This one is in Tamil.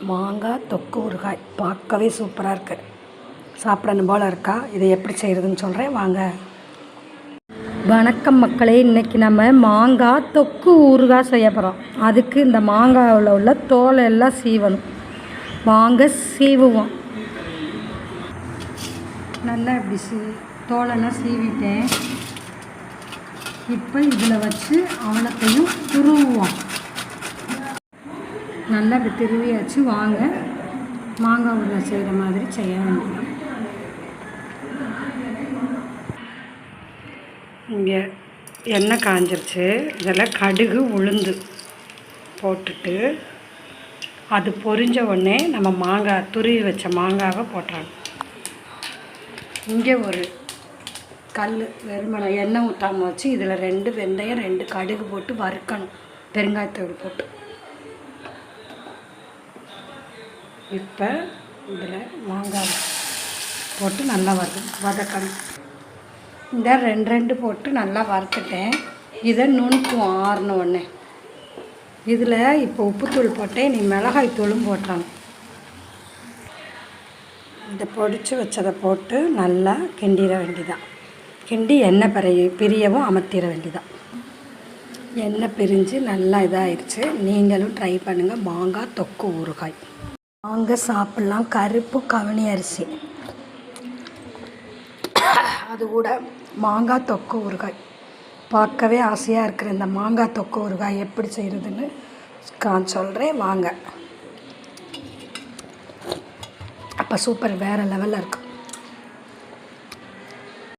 மாங்காய் தொக்கு ஊறுகாய் பார்க்கவே சூப்பராக இருக்குது. சாப்பிடணும் போல் இருக்கா. இதை எப்படி செய்கிறதுன்னு சொல்கிறேன் வாங்க. வணக்கம் மக்களே. இன்றைக்கி நம்ம மாங்காய் தொக்கு ஊறுகாய் செய்ய போகிறோம். அதுக்கு இந்த மாங்காயில் உள்ள தோலை எல்லாம் சீவணும். வாங்க சீவுவோம். நல்லா இப்படி தோலெல்லாம் சீவிட்டேன். இப்போ இதில் வச்சு அவலத்தையும் துருவுவோம். நல்லா இப்படி திருவியாச்சு. வாங்க மாங்காய் ஊறுகாய் செய்கிற மாதிரி செய்ய வேண்டியது. இங்கே எண்ணெய் காஞ்சிருச்சு. இதில் கடுகு உளுந்து போட்டுட்டு அது பொரிஞ்ச உடனே நம்ம மாங்காய் துருவி வச்ச மாங்காவை போட்டுறாங்க. இங்கே ஒரு கல் வெறுமனை எண்ணெய் ஊற்றாமல் வச்சு இதில் 2 வெந்தயம் 2 கடுகு போட்டு வறுக்கணும். பெருங்காயத்தூள் போட்டு இப்போ இதில் மாங்காய் போட்டு நல்லா வதக்கணும். இந்த 2 போட்டு நல்லா வறுத்துட்டேன். இதை நுணுக்குவோம் ஆறின உடனே. இதில் இப்போ உப்புத்தூள் போட்டேன். நீ மிளகாய் தூளும் போட்டாங்க. இதை பொடிச்சு வச்சதை போட்டு நல்லா கிண்டிட வேண்டியதான். கிண்டி எண்ணெய் பிரியவும் அமர்த்திட வேண்டியதான். எண்ணெய் பிரிஞ்சு நல்லா இதாகிடுச்சு. நீங்களும் ட்ரை பண்ணுங்கள். மாங்காய் தொக்கு ஊறுகாய் வாங்க சாப்பிட்லாம். கருப்பு கவனி அரிசி, அது கூட மாங்காய் தொக்கு ஊறுகாய். பார்க்கவே ஆசையாக இருக்கிற இந்த மாங்காய் தொக்கு ஊறுகாய் எப்படி செய்கிறதுன்னு சொல்கிறேன் வாங்க. அப்போ சூப்பர், வேறு லெவலில் இருக்கும்.